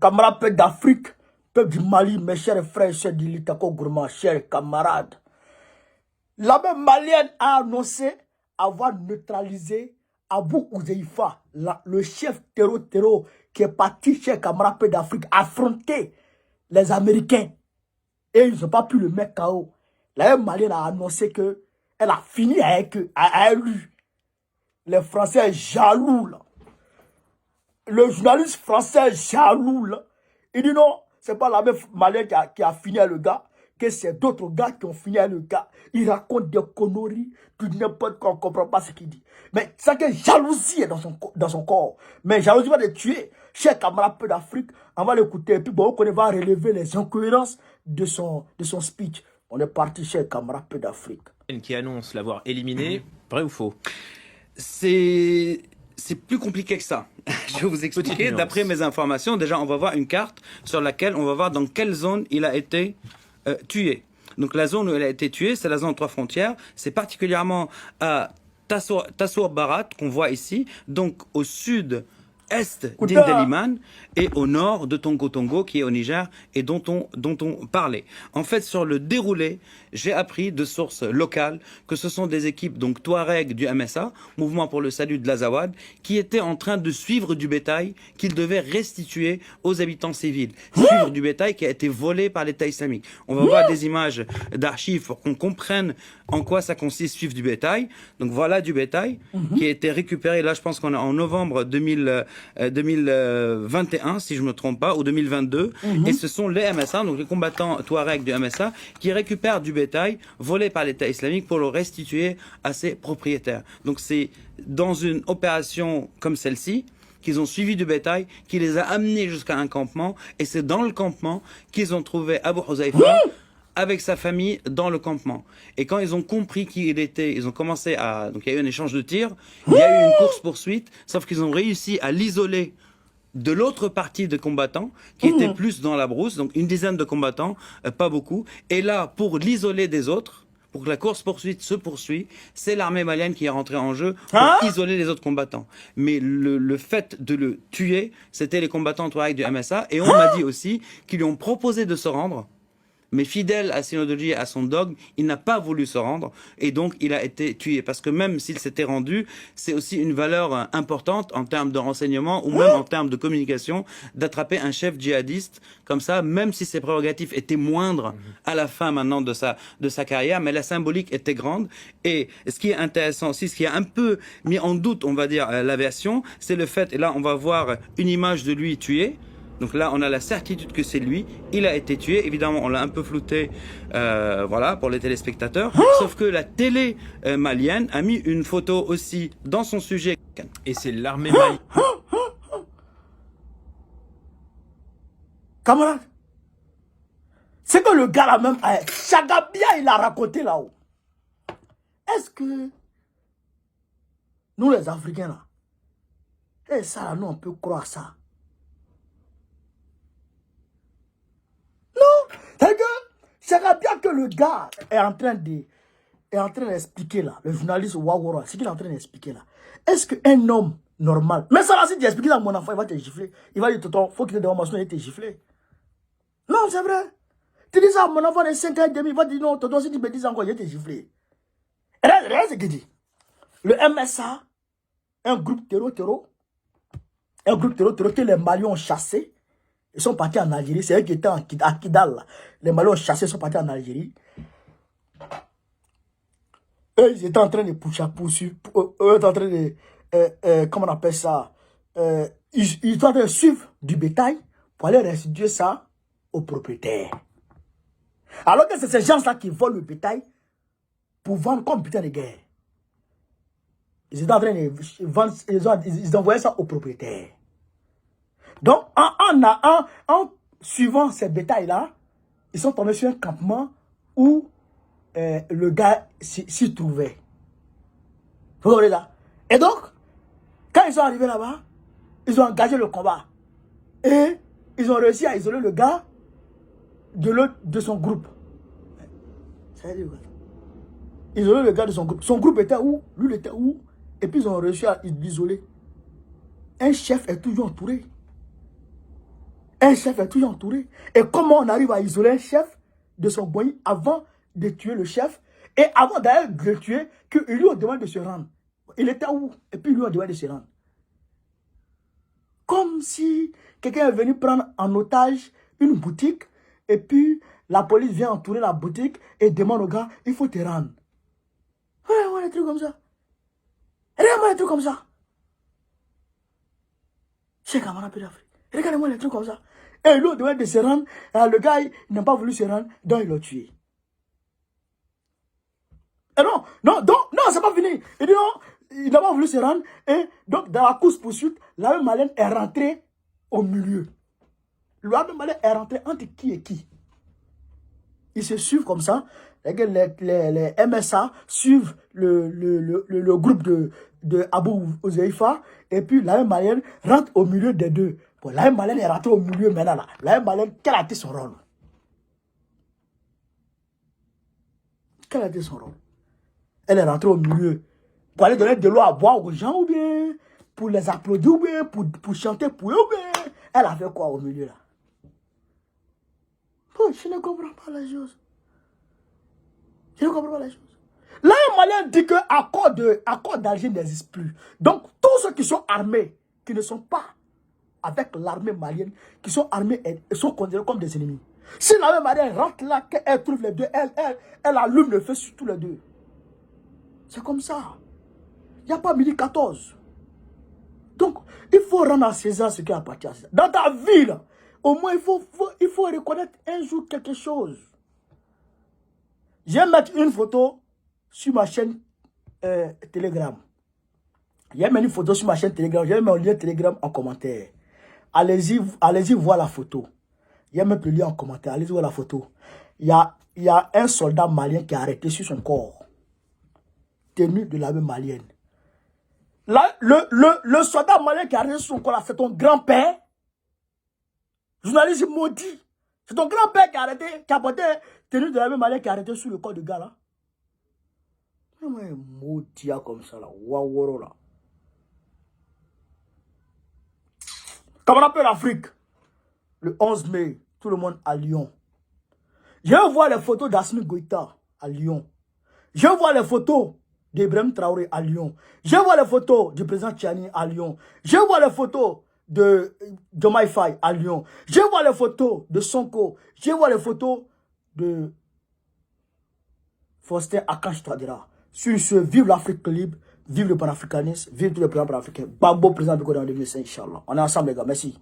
camarades peuple d'Afrique, peuple du Mali, mes chers frères et sœurs du Litako Gourma, chers camarades. La même malienne a annoncé avoir neutralisé Abou Ouzeifa, le chef terreau qui est parti chez camarades peuple d'Afrique, affronter les Américains. Et ils n'ont pas pu le mettre KO. La même malienne a annoncé que elle a fini avec lui. Les Français jaloux, là. Le journaliste français jaloux, là. Il dit non, c'est pas la même malienne qui a fini avec le gars, que c'est d'autres gars qui ont fini avec le gars. Il raconte des conneries, tout n'importe quoi, on ne comprend pas ce qu'il dit. Mais c'est que jalousie est dans son corps. Mais jalousie va le tuer. Cher camarade peu d'Afrique, on va l'écouter. Et puis bon, on va relever les incohérences de son speech. On est parti chez camarade peu d'Afrique. Qui annonce l'avoir éliminé, vrai ou faux? C'est plus compliqué que ça. Je vais vous expliquer. D'après mes informations, déjà, on va voir une carte sur laquelle on va voir dans quelle zone il a été tué. Donc la zone où il a été tué, c'est la zone 3 frontières. C'est particulièrement à Tassour Barat qu'on voit ici, donc au sud-est d'Indeliman et au nord de Tongo Tongo qui est au Niger et dont on parlait. En fait, sur le déroulé, j'ai appris de sources locales que ce sont des équipes donc Touareg du MSA, Mouvement pour le Salut de l'Azawad, qui étaient en train de suivre du bétail qu'ils devaient restituer aux habitants civils. Suivre du bétail qui a été volé par l'État islamique. On va voir des images d'archives pour qu'on comprenne en quoi ça consiste suivre du bétail. Donc voilà du bétail qui a été récupéré. Là, je pense qu'on est en novembre 2021, si je me trompe pas, ou 2022. Et ce sont les MSA, donc les combattants Touareg du MSA, qui récupèrent du bétail volé par l'État islamique pour le restituer à ses propriétaires. Donc c'est dans une opération comme celle-ci qu'ils ont suivi du bétail, qui les a amenés jusqu'à un campement. Et c'est dans le campement qu'ils ont trouvé Abou Ouzeifa avec sa famille dans le campement. Et quand ils ont compris qui il était, ils ont commencé à... Donc il y a eu un échange de tirs, il y a eu une course-poursuite, sauf qu'ils ont réussi à l'isoler de l'autre partie de combattants, qui était plus dans la brousse, donc une dizaine de combattants, pas beaucoup. Et là, pour l'isoler des autres, pour que la course-poursuite se poursuit, c'est l'armée malienne qui est rentrée en jeu pour isoler les autres combattants. Mais le fait de le tuer, c'était les combattants Touareg du MSA, et on m'a dit aussi qu'ils lui ont proposé de se rendre, mais fidèle à Synodologie et à son dogme, il n'a pas voulu se rendre et donc il a été tué. Parce que même s'il s'était rendu, c'est aussi une valeur importante en termes de renseignement ou même en termes de communication d'attraper un chef djihadiste comme ça, même si ses prérogatives étaient moindres à la fin maintenant de sa carrière, mais la symbolique était grande. Et ce qui est intéressant aussi, ce qui a un peu mis en doute, on va dire, l'aviation, c'est le fait, et là on va voir une image de lui tué. Donc là, on a la certitude que c'est lui. Il a été tué. Évidemment, on l'a un peu flouté, voilà, pour les téléspectateurs. Sauf que la télé malienne a mis une photo aussi dans son sujet. Et c'est l'armée malienne. Camarade, c'est que le gars là même, Chagabia, il a raconté là-haut. Est-ce que nous les Africains là, et ça là, nous on peut croire ça? C'est que c'est bien que le gars est en train d'expliquer là, le journaliste Wawora, ce qu'il est en train d'expliquer là. Est-ce qu'un homme normal, mais ça là, si tu expliques à mon enfant, il va te gifler. Il va dire, tonton, faut qu'il te donne il te gifler. Non, c'est vrai. Tu dis ça à mon enfant de 5 ans et demi, il va dire non, tonton, si tu me dis encore, il va te gifler. Et là, c'est ce qu'il dit. Le MSA, un groupe terror que les Maliens ont chassé. Ils sont partis en Algérie. C'est eux qui étaient à Kidal. Là. Les Maliens chassés sont partis en Algérie. Eux, ils étaient en train de poursuivre. Eux étaient en train de... comment on appelle ça? Ils étaient en train de suivre du bétail pour aller restituer ça aux propriétaires. Alors que c'est ces gens-là qui volent le bétail pour vendre comme putain de guerre. Ils étaient en train de vendre... Ils envoyaient ça aux propriétaires. Donc, en suivant ces bétails-là, ils sont tombés sur un campement où le gars s'y trouvait. Vous voyez là? Et donc, quand ils sont arrivés là-bas, ils ont engagé le combat. Et ils ont réussi à isoler le gars de son groupe. Isoler le gars de son groupe. Son groupe était où? Lui, il était où? Et puis, ils ont réussi à l'isoler. Un chef est toujours entouré. Un chef est toujours entouré. Et comment on arrive à isoler un chef de son boy avant de tuer le chef? Et avant d'ailleurs de le tuer, qu'il lui demande de se rendre. Il était où? Et puis il lui a demandé de se rendre. Comme si quelqu'un est venu prendre en otage une boutique et puis la police vient entourer la boutique et demande au gars, il faut te rendre. Regardez-moi des trucs comme ça. Regardez-moi des trucs comme ça. Chez Kamara d'Afrique. Regardez-moi les trucs comme ça. Et il lui a demandé de se rendre. Et le gars, il n'a pas voulu se rendre, donc il l'a tué. Et non, c'est pas fini. Il dit non, il n'a pas voulu se rendre. Et donc, dans la course-poursuite, la même Malienne est rentrée au milieu. La même Malienne est rentrée entre qui et qui? Ils se suivent comme ça. Les MSA suivent le groupe de Abu Uzeifa. Et puis, la même Malienne rentre au milieu des deux. Bon, la même Malienne est rentrée au milieu maintenant. Là. La même Malienne, quel a été son rôle? Quel a été son rôle? Elle est rentrée au milieu pour aller donner de l'eau à boire aux gens ou bien pour les applaudir ou bien pour chanter pour eux ou bien elle a fait quoi au milieu là? Bon, je ne comprends pas la chose. Je ne comprends pas la chose. Là, un Malien dit que l'accord d'Alger n'existe plus. Donc, tous ceux qui sont armés, qui ne sont pas avec l'armée malienne, qui sont armés et sont considérés comme des ennemis. Si l'armée malienne rentre là, qu'elle trouve les deux, elle allume le feu sur tous les deux. C'est comme ça. Il n'y a pas midi 14. Donc, il faut rendre à César ce qui appartient à César. Dans ta vie, là, au moins, il faut reconnaître un jour quelque chose. Je vais mettre une photo sur ma chaîne Telegram. Je vais mettre une photo sur ma chaîne Telegram. Je vais mettre le lien Telegram en commentaire. Allez-y voir la photo. Je vais mettre le lien en commentaire. Allez-y voir la photo. Il y a un soldat malien qui est arrêté sur son corps. Tenu de l'armée malienne. Là, le soldat malien qui a arrêté sur son corps, c'est ton grand-père. Journaliste maudit. C'est ton grand-père qui a arrêté, qui a porté tenue de l'armée malienne qui a arrêté sur le corps de gars là. Comment un maudit comme ça là? Waouh là. Comme on appelle l'Afrique. Le 11 mai, tout le monde à Lyon. Je vois les photos d'Assimi Goïta à Lyon. Je vois les photos d'Ibrahim Traoré à Lyon. Je vois les photos du président Tchani à Lyon. Je vois les photos de Diomaye Faye à Lyon. Je vois les photos de Sonko. Je vois les photos de Faustin Akanche Touadéra. Sur ce, vive l'Afrique libre, vive le panafricanisme, vive tous les présidents panafricains. Bambo, président Biko dans 2005, Inch'Allah. On est ensemble les gars, merci.